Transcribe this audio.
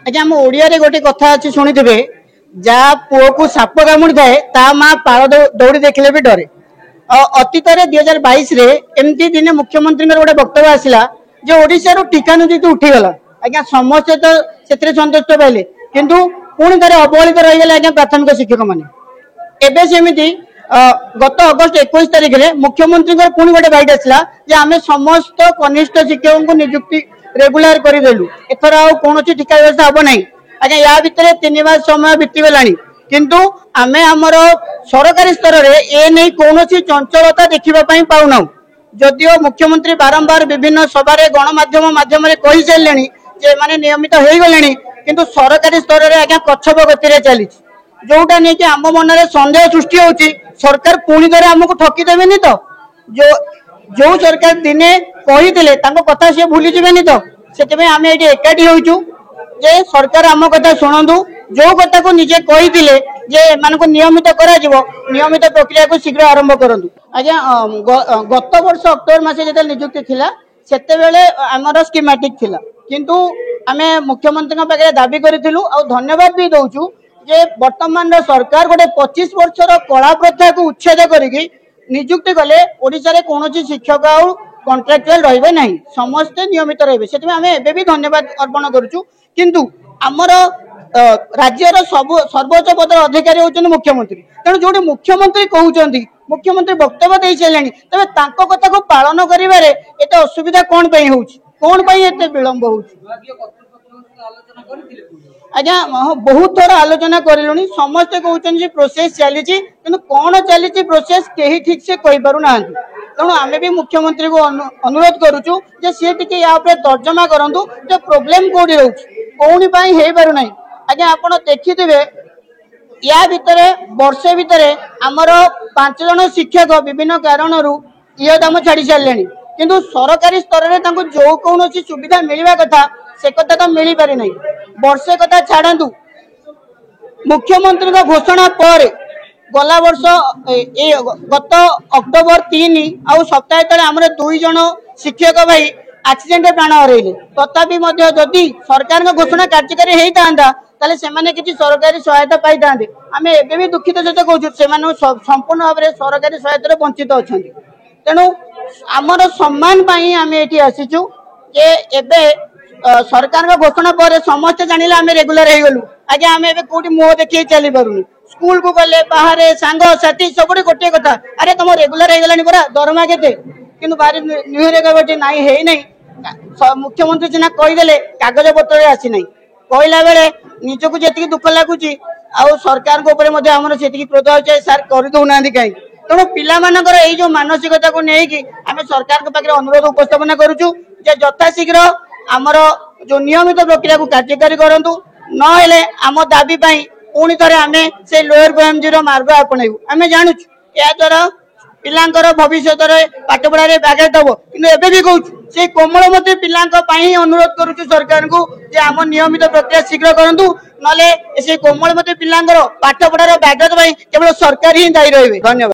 आज्ञा आम ओडिया रे गोटे कथा अच्छी शुणिथे जा पुओ को साप कामुड़ी थाए ता माँ पाड़ दौड़ी देखले भी डरे। अतीत 2022 रे एमती दिने मुख्यमंत्री गोटे वक्तव्य आसला जे ओडिशा टीका नीति उठीगला। आज्ञा समस्ते तो से संतुष्ट पाइले किंतु पुणी थे अवहेलित रहीगले आज्ञा प्राथमिक शिक्षक मैंने एवं सेमती गत अगस्ट 21 तारिख में मुख्यमंत्री पुणी गोटे बाइट आसला जे आम समस्त कनिष्ठ शिक्षकों को नियुक्ति रेगुलर करदेलु एथर कौन टीका व्यवस्था हम ना। आज्ञा या भितर 3 मास समय बीतीगला किंतु आमे आमर सरकारी स्तर में ए नहीं कौन चंचलता देखा पाऊना। जदियो मुख्यमंत्री बारंबार विभिन्न सभा गणमाध्यम माध्यम कही सारे जे माने नियमित हो गले किंतु सरकारी स्तर में आज्ञा कच्छप गति चली जोटा नहीं कि आम मन में सन्देह सृष्टि होची सरकार पुणी थे आमको ठकीदेवेनि तो जो सरकार दिने कही कथा सी भूली जीवेनि तो से आम ये एकाठी होचु जे सरकार आम कथा शुणु जो कथा को निजे कही जे मान नियमित नियमित प्रक्रिया को शीघ्र आरंभ करंतु। आज्ञा गत वर्ष अक्टोबर मास जो नियुक्ति थिला सेते बेले आमर स्कीमेटिक थिला किंतु आमे मुख्यमंत्री पाखे दाबी करिथिलु आ धन्यवाद भी दउचु जे वर्तमान सरकार गोटे 25 वर्षर कला प्रथा को उच्छेद करिकी नियुक्ति कले ओडिशा रे कोनोची शिक्षक आउ कॉन्ट्रैक्चुअल रहिबे नहीं समस्त नियमित रहिबे सेति आमे एबे भी धन्यवाद अर्पण करूछु। किंतु आमर राज्यर सर्वोच्च पदर अधिकारी होचन मुख्यमंत्री तेणु जो मुख्यमंत्री कहउचंदी मुख्यमंत्री वक्तव्य दे सारे तबे तांको कथा को पालन करिवारे एते असुविधा कोन पई होउची कोन पई एते विलंब होउची। आज्ञा बहुत थोड़ा आलोचना करूँ समस्ते कहते प्रोसेस चली कौन चली प्रोसेस कहीं ठीक से कही पार ना तेणु आम भी मुख्यमंत्री को अनुरोध करुचु सी टी या तर्जमा करूँ जो प्रोब्लेम कौटी रोचे कौन हो पार ना। आज्ञा आप देखिथे या भितर वर्षे भितर आमर 5 जन शिक्षक विभिन्न कारण ये दाम छाड़ी सारे किंतु सरकारी स्तर में जो कौन सुविधा मिलवा कथा से कथा तो मिल पारि नहीं। वर्षे कथा छाड़ू मुख्यमंत्री घोषणा पर गला वर्ष गत अक्टोबर 3 आउ सप्ताह तले आम 2 जन शिक्षक भाई एक्सीडेंट प्राण हरइले तथापि जदि सरकार घोषणा कार्यकारी होता से किसी सरकारी सहायता पाई था आम एवं भी दुखित सहित कहूँ से संपूर्ण भाव में सरकारी सहायता वंचित अच्छा तेणु आमर सम्मान आम ये आसीचु जे एबे सरकार घोषणा पर समस्त जानिले आम रेगुलर हो गलु। आज्ञा आम एबे कोठी मुह देखि चली पारुनी स्कूल को गले बाहर सांग साथी सब गोटे कथा अरे तुम रेगुलर हो गलानी परा दरमा केते किंतु बाहर न्यूरे कहबे नाही हे नहीं मुख्यमंत्री सिना कहीदेले कागज पत्र आसी नहीं कहला बेले निजको जेतिकी दुख लागुची आ सरकार को ऊपर मध्ये हमर सेतिकी क्रोध होचे सर कर दउना कहीं तेणु पिला मानकर एई जो मानसिकता को नेकी आम सरकार के पाखे अनुरोध उपस्थापन करूचु जे यथाशीघ्र आमर जो नियमित प्रक्रिया को कार्यकारी करंतु नहेले आम दाबी पाई पुणी थे आम से लोअर बीएमजी मार्ग आपणु आम जानू या द्वारा पिलांकर भविष्य पाठ पढ़ाई ब्याघात हम कि एबे भी कहूँ से कोमलमती पिला अनुरोध करुचु सरकार को जे आम नियमित प्रक्रिया शीघ्र करंतु नले से कोमलमती पिलांकर पाठ पढ़ार ब्याघात केवल सरकार ही दायी रही। धन्यवाद।